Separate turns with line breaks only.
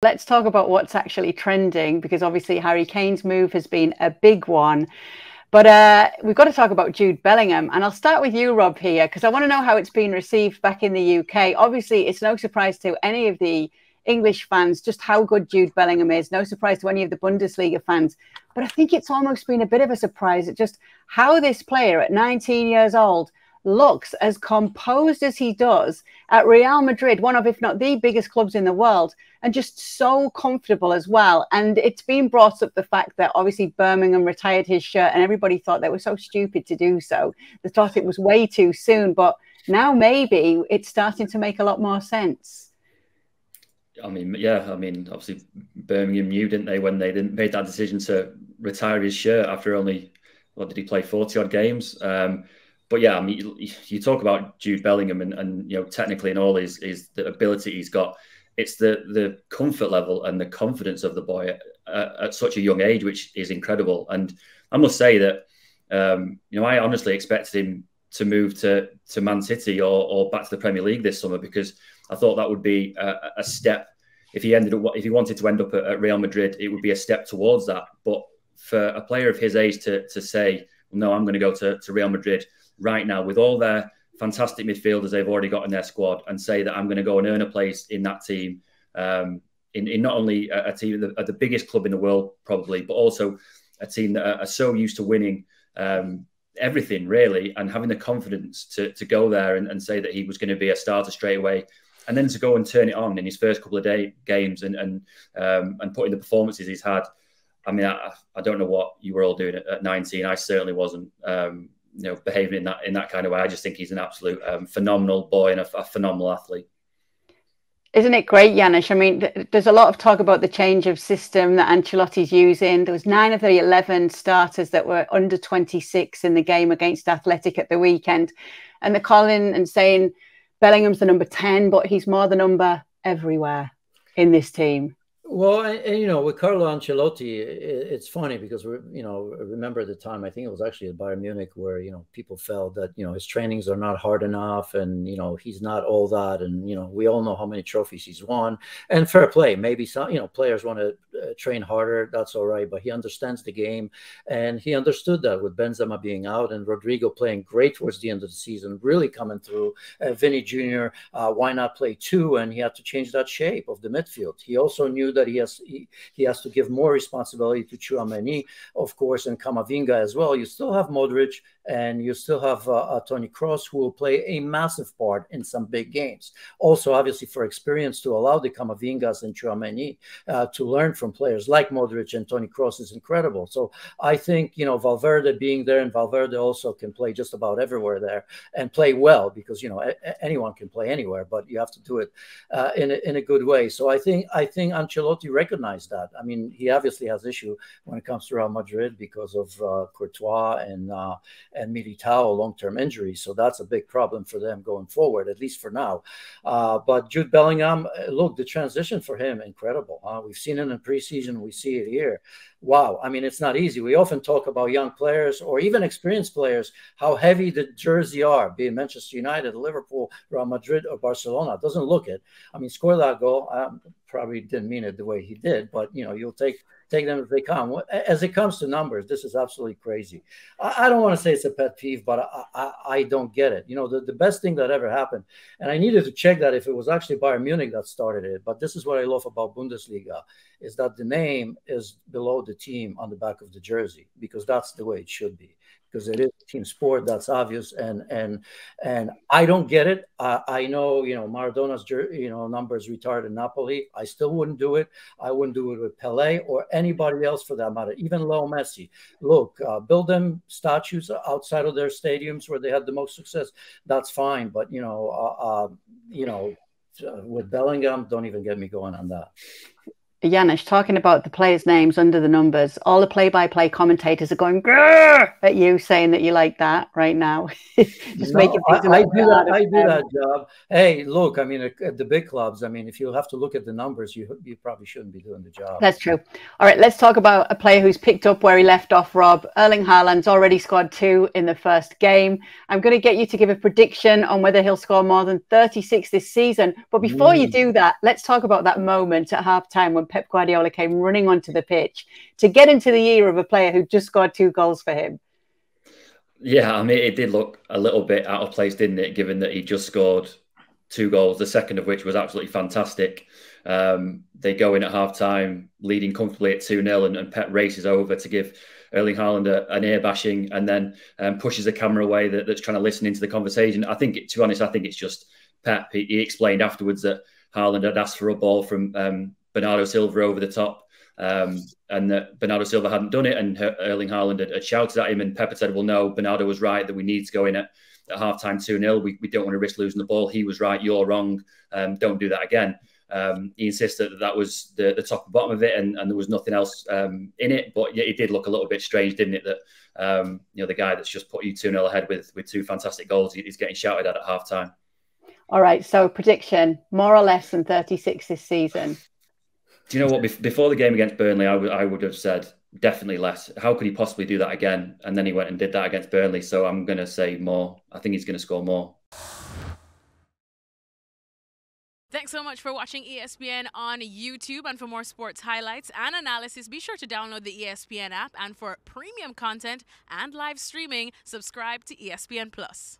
Let's talk about what's actually trending, because obviously Harry Kane's move has been a big one. But we've got to talk about Jude Bellingham. And I'll start with you, Rob, here, because I want to know how it's been received back in the UK. Obviously, it's no surprise to any of the English fans just how good Jude Bellingham is. No surprise to any of the Bundesliga fans. But I think it's almost been a bit of a surprise at just how this player at 19 years old looks as composed as he does at Real Madrid, one of, if not the biggest clubs in the world, and just so comfortable as well. And it's been brought up the fact that obviously Birmingham retired his shirt and everybody thought they were so stupid to do so. They thought it was way too soon, but now maybe it's starting to make a lot more sense.
I mean, yeah, I mean, obviously Birmingham knew, didn't they, when they didn't made that decision to retire his shirt after only, what did he play, 40 odd games? But yeah, I mean, you talk about Jude Bellingham and you know, technically and all is the ability he's got. It's the comfort level and the confidence of the boy at such a young age, which is incredible. And I must say that, you know, I honestly expected him to move to Man City or back to the Premier League this summer, because I thought that would be a step. If he wanted to end up at Real Madrid, it would be a step towards that. But for a player of his age to say, no, I'm going to go to Real Madrid right now with all their fantastic midfielders they've already got in their squad, and say that I'm going to go and earn a place in that team, in not only a team at the biggest club in the world probably, but also a team that are so used to winning everything really, and having the confidence to go there and say that he was going to be a starter straight away, and then to go and turn it on in his first couple of games and put in the performances he's had. I mean, I don't know what you were all doing at 19. I certainly wasn't. You know, behaving in that kind of way. I just think he's an absolute phenomenal boy and a phenomenal athlete.
Isn't it great, Janusz? I mean, there's a lot of talk about the change of system that Ancelotti's using. There was 9 of the 11 starters that were under 26 in the game against Athletic at the weekend. And they're calling and saying Bellingham's the number 10, but he's more the number everywhere in this team.
Well, and you know, with Carlo Ancelotti, it's funny because remember the time, I think it was actually at Bayern Munich, where people felt that his trainings are not hard enough, and he's not all that, and we all know how many trophies he's won. And fair play, maybe some players want to train harder, that's all right, but he understands the game, and he understood that with Benzema being out and Rodrigo playing great towards the end of the season, really coming through. Vinny Jr., why not play 2? And he had to change that shape of the midfield. He also knew that he has to give more responsibility to Tchouaméni, of course, and Camavinga as well. You still have Modric, and you still have Toni Kroos, who will play a massive part in some big games. Also, obviously, for experience, to allow the Camavingas and Tchouaméni to learn from players like Modric and Toni Kroos is incredible. So I think, Valverde being there, and Valverde also can play just about everywhere there and play well, because, anyone can play anywhere, but you have to do it in a good way. So I think Ancelotti recognized that. I mean, he obviously has issue when it comes to Real Madrid because of Courtois and Militao long-term injuries. So that's a big problem for them going forward, at least for now. But Jude Bellingham, look, the transition for him, incredible. We've seen it in preseason. We see it here. Wow. I mean, it's not easy. We often talk about young players or even experienced players, how heavy the jersey are, be it Manchester United, Liverpool, Real Madrid, or Barcelona. It doesn't look it. I mean, score that goal. Probably didn't mean it the way he did, but you'll take them as they come. As it comes to numbers, this is absolutely crazy. I don't want to say it's a pet peeve, but I don't get it. The best thing that ever happened, and I needed to check that if it was actually Bayern Munich that started it, but this is what I love about Bundesliga, is that the name is below the team on the back of the jersey, because that's the way it should be. Because it is a team sport, that's obvious, and I don't get it. I know Maradona's numbers retired in Napoli. I still wouldn't do it. I wouldn't do it with Pelé or anybody else for that matter. Even Leo Messi. Look, build them statues outside of their stadiums where they had the most success. That's fine, but with Bellingham, don't even get me going on that.
Janusz, talking about the players' names under the numbers, all the play-by-play commentators are going grrr at you, saying that you like that right now. Just making things a little bit harder.
I do that job. Hey, look, I mean, at the big clubs, I mean, if you have to look at the numbers, you probably shouldn't be doing the job.
That's true. All right, let's talk about a player who's picked up where he left off, Rob. Erling Haaland's already scored 2 in the first game. I'm going to get you to give a prediction on whether he'll score more than 36 this season. But before you do that, let's talk about that moment at halftime when Pep Guardiola came running onto the pitch to get into the ear of a player who just scored 2 goals for him.
Yeah, I mean, it did look a little bit out of place, didn't it? Given that he just scored 2 goals, the second of which was absolutely fantastic. They go in at half-time, leading comfortably at 2-0, and Pep races over to give Erling Haaland an ear bashing, and then pushes the camera away that's trying to listen into the conversation. I think, to be honest, I think it's just Pep. He explained afterwards that Haaland had asked for a ball from Bernardo Silva over the top, and that Bernardo Silva hadn't done it, and Erling Haaland had shouted at him, and Pep had said, well, no, Bernardo was right, that we need to go in at half-time 2-0. We don't want to risk losing the ball. He was right, you're wrong. Don't do that again. He insisted that was the top and bottom of it, and there was nothing else in it. But yeah, it did look a little bit strange, didn't it? That the guy that's just put you 2-0 ahead with 2 fantastic goals, he's getting shouted at halftime.
All right, so prediction, more or less than 36 this season.
Do you know what? Before the game against Burnley, I would have said definitely less. How could he possibly do that again? And then he went and did that against Burnley. So I'm going to say more. I think he's going to score more.
Thanks so much for watching ESPN on YouTube. And for more sports highlights and analysis, be sure to download the ESPN app. And for premium content and live streaming, subscribe to ESPN Plus.